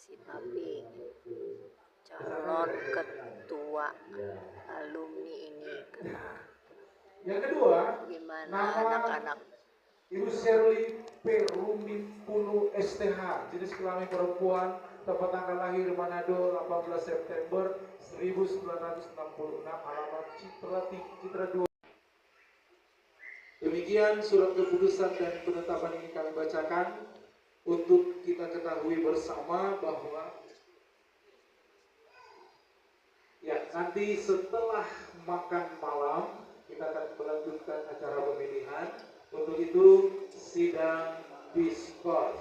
si Papi, calon ketua alumni ini kena. Yang kedua, Gimana nama anak-anak Ibu Shirley P. Rumimpunu STH, jenis kelamin perempuan, tempat tanggal lahir Manado 18 September 1966, alamat Citra 2. Demikian surat keputusan dan penetapan ini kami bacakan untuk kita ketahui bersama bahwa ya nanti setelah makan malam kita akan melanjutkan acara pemilihan. Untuk itu sidang diskors.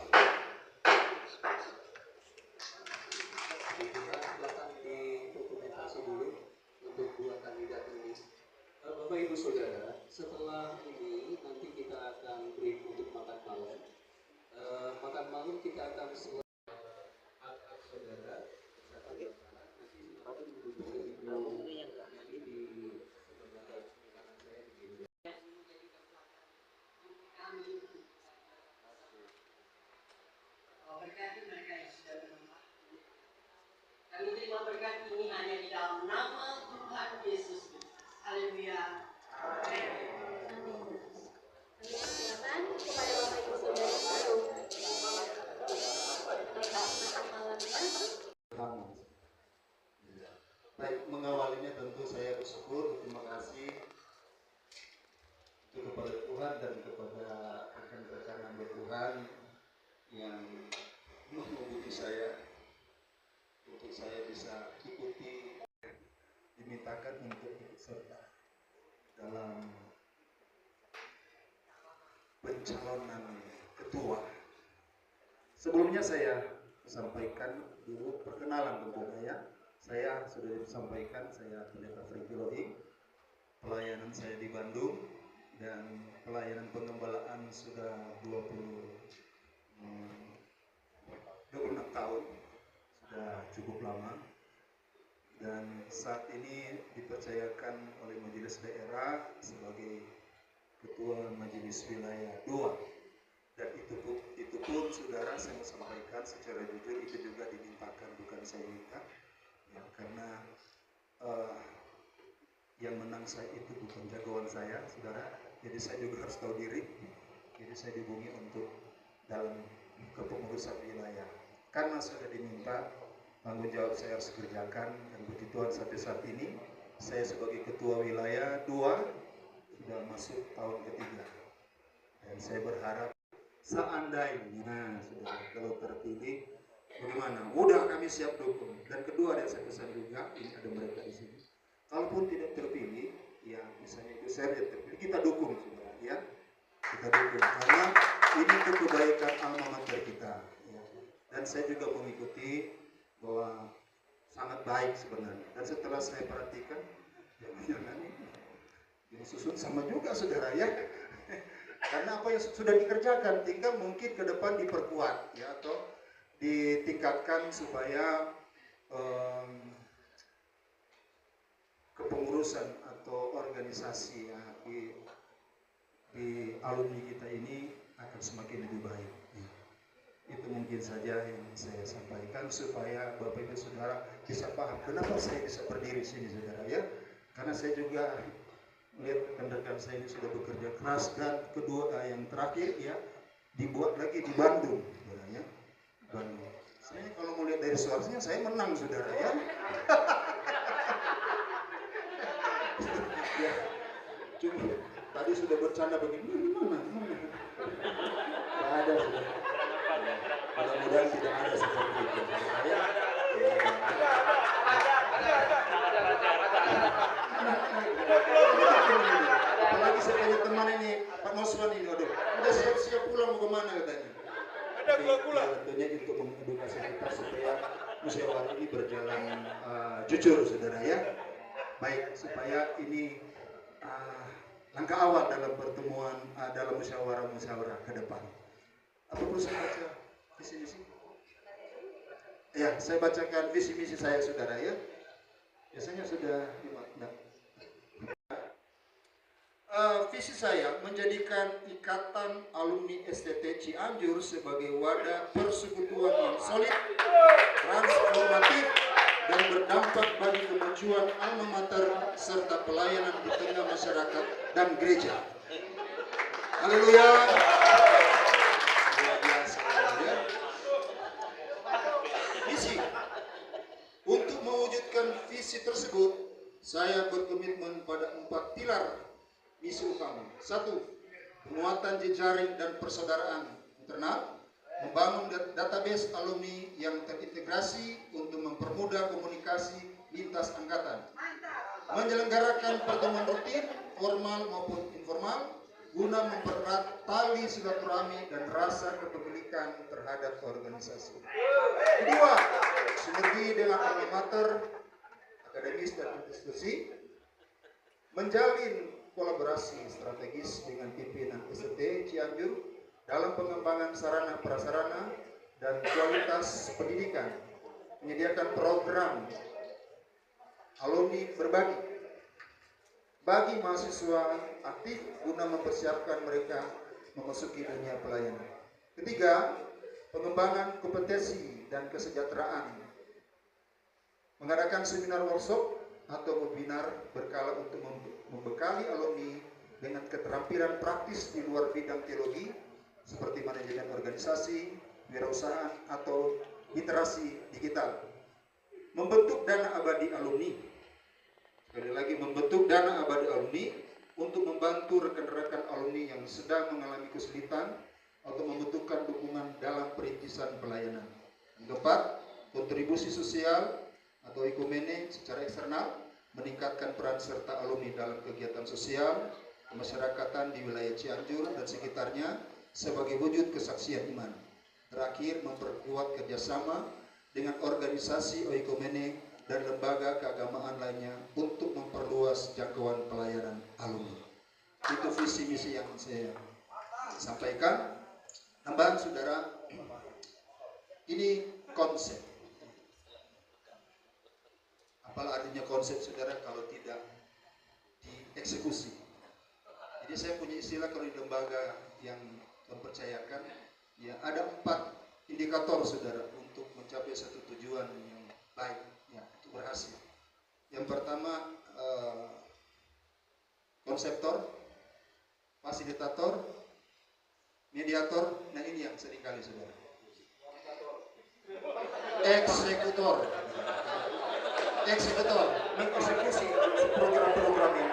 Silakan dokumentasi dulu untuk dua kandidat ini. Bapak Ibu Saudara, setelah ini nanti kita akan break untuk makan malam. Makan malam kita akan saudara. Berkati mereka yang sudah bermanfaat. Kami terima berkat ini hanya di dalam nama Tuhan Yesus. Haleluya. Amin. Kami persilakan kepada Bapak Ibu Saudara makan malamnya. Baik, mengawalinya tentu saya bersyukur, terima kasih kepada Tuhan dan kepada rekan-rekan hamba Tuhan yang mengikuti saya untuk saya bisa ikuti, dimintakan untuk ikut serta dalam pencalonan ketua. Sebelumnya saya sampaikan dulu perkenalan tentunya. Saya sudah disampaikan, saya Pendeta Franky Loing, pelayanan saya di Bandung dan pelayanan pengembalaan sudah 26 tahun, sudah cukup lama, dan saat ini dipercayakan oleh Majelis Daerah sebagai Ketua Majelis Wilayah 2. Dan itu pun saudara, saya mau sampaikan secara jujur, itu juga dimintakan, bukan saya minta ya, karena yang menang saya itu bukan jagoan saya, saudara. Jadi saya juga harus tahu diri. Jadi saya dihubungi untuk dalam kepengurusan wilayah. Karena sudah diminta, tanggung jawab saya harus kerjakan, dan puji Tuhan sampai saat ini saya sebagai ketua wilayah 2 sudah masuk tahun ketiga. Dan saya berharap seandainya sudah kalau terpilih, bagaimana? Udah kami siap dukung. Dan kedua, ada saya pesan juga, ini ada mereka di sini. Kalaupun tidak terpilih, ya misalnya itu saya tidak terpilih, kita dukung saudara, ya. Kita dukung karena ini untuk kebaikan alma mater kita. Ya. Dan saya juga mengikuti bahwa sangat baik sebenarnya. Dan setelah saya perhatikan, jangan ini susun sama juga saudara ya. Karena apa yang sudah dikerjakan, tinggal mungkin ke depan diperkuat ya, atau ditingkatkan supaya kepengurusan atau organisasi ya, di alumni kita ini akan semakin lebih baik. Ya. Itu mungkin saja yang saya sampaikan supaya Bapak Ibu Saudara bisa paham kenapa saya bisa berdiri sini saudara ya. Karena saya juga melihat rekan-rekan saya ini sudah bekerja keras, dan kedua yang terakhir ya dibuat lagi di Bandung saudara ya. Bandung. Saya kalau mau lihat dari suaranya saya menang saudara ya. Ya, cuma tadi sudah bercanda begini, mana? Tidak ada sudah. Mudah-mudahan tidak ada seperti itu. Ya. Apalagi saya punya teman ini, Pak Noswan ini, aduh, udah siap-siap pulang mau kemana katanya. Ada gula-gula. Tentunya untuk mengedukasi kita supaya musyawarah ini berjalan jujur saudara ya. Baik, supaya ini langkah awal dalam pertemuan dalam musyawarah ke depan. Apa perlu saya baca visi misi? Ya, saya bacakan visi misi saya saudara ya. Biasanya sudah dimaknai. Visi saya menjadikan Ikatan Alumni STT Cianjur sebagai wadah persekutuan yang solid kemajuan alma mater serta pelayanan di tengah masyarakat dan gereja. Haleluya. Luar biasa, ya. Misi. Untuk mewujudkan visi tersebut, saya berkomitmen pada 4 pilar misi utama. 1. Penguatan jejaring dan persaudaraan internal. Membangun database alumni yang terintegrasi untuk mempermudah komunikasi lintas angkatan. Menyelenggarakan pertemuan rutin, formal maupun informal, guna mempererat tali silaturahmi dan rasa kepemilikan terhadap organisasi. Kedua, sinergi dengan alma mater, akademis dan institusi, menjalin kolaborasi strategis dengan pimpinan ST Cianjur dalam pengembangan sarana prasarana dan kualitas pendidikan, menyediakan program alumni berbagi bagi mahasiswa aktif guna mempersiapkan mereka memasuki dunia pelayanan. Ketiga, pengembangan kompetensi dan kesejahteraan, mengadakan seminar workshop atau webinar berkala untuk membekali alumni dengan keterampilan praktis di luar bidang teologi seperti manajemen organisasi, wirausahaan, atau literasi digital. Membentuk dana abadi alumni. Sekali lagi, membentuk dana abadi alumni untuk membantu rekan-rekan alumni yang sedang mengalami kesulitan atau membutuhkan dukungan dalam perintisan pelayanan. Yang keempat, kontribusi sosial atau ekumene secara eksternal, meningkatkan peran serta alumni dalam kegiatan sosial kemasyarakatan di wilayah Cianjur dan sekitarnya sebagai wujud kesaksian iman. Terakhir, memperkuat kerjasama dengan organisasi oikumene dan lembaga keagamaan lainnya untuk memperluas jangkauan pelayanan alumni. Itu visi misi yang saya sampaikan. Tambahan saudara, ini konsep. Apalah artinya konsep saudara kalau tidak dieksekusi. Jadi saya punya istilah kalau di lembaga yang mempercayakan, ya ada 4 indikator saudara untuk mencapai satu tujuan yang baik, ya itu berhasil. Yang pertama konseptor, fasilitator, mediator, nah ini yang seringkali saudara. Eksekutor, mengeksekusi program-program ini.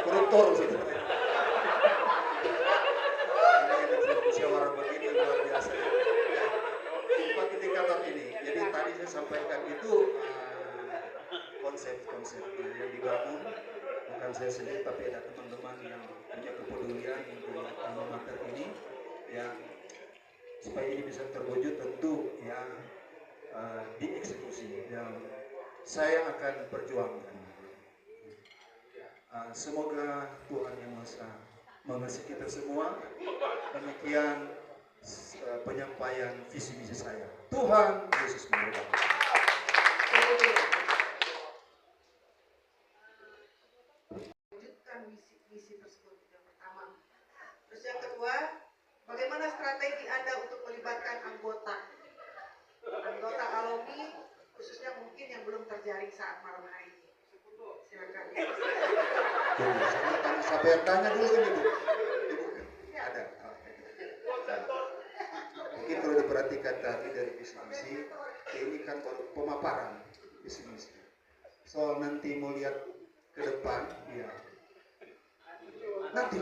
Koruptor saudara. Musyawarah begini luar biasa. 4 indikator ini. Jadi tadi saya sampaikan itu konsep-konsep yang dibangun bukan saya sendiri tapi ada teman-teman yang punya kepedulian untuk alma mater ini, yang supaya ini bisa terwujud tentu yang dieksekusi yang saya akan perjuangkan. Semoga Tuhan Yang Maha mengasihi kita semua. Demikian penyampaian visi misi saya. Tuhan Yesus memberkati. Wujudkan misi tersebut yang pertama. Terus yang kedua, bagaimana strategi Anda untuk melibatkan anggota alumni, khususnya mungkin yang belum terjaring saat malam hari ini. Silakan. Siapa yang tanya dulu ini Bu? Ada. Mungkin kalau diperhatikan tadi dari visi misi, ini kan baru pemaparan visi misi. Soal nanti mau lihat ke depan, ya nanti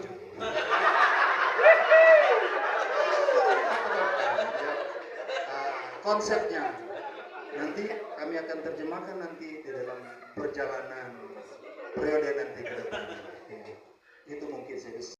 konsepnya nanti kami akan terjemahkan nanti di dalam perjalanan periode nanti ke depan. Itu mungkin saya bisa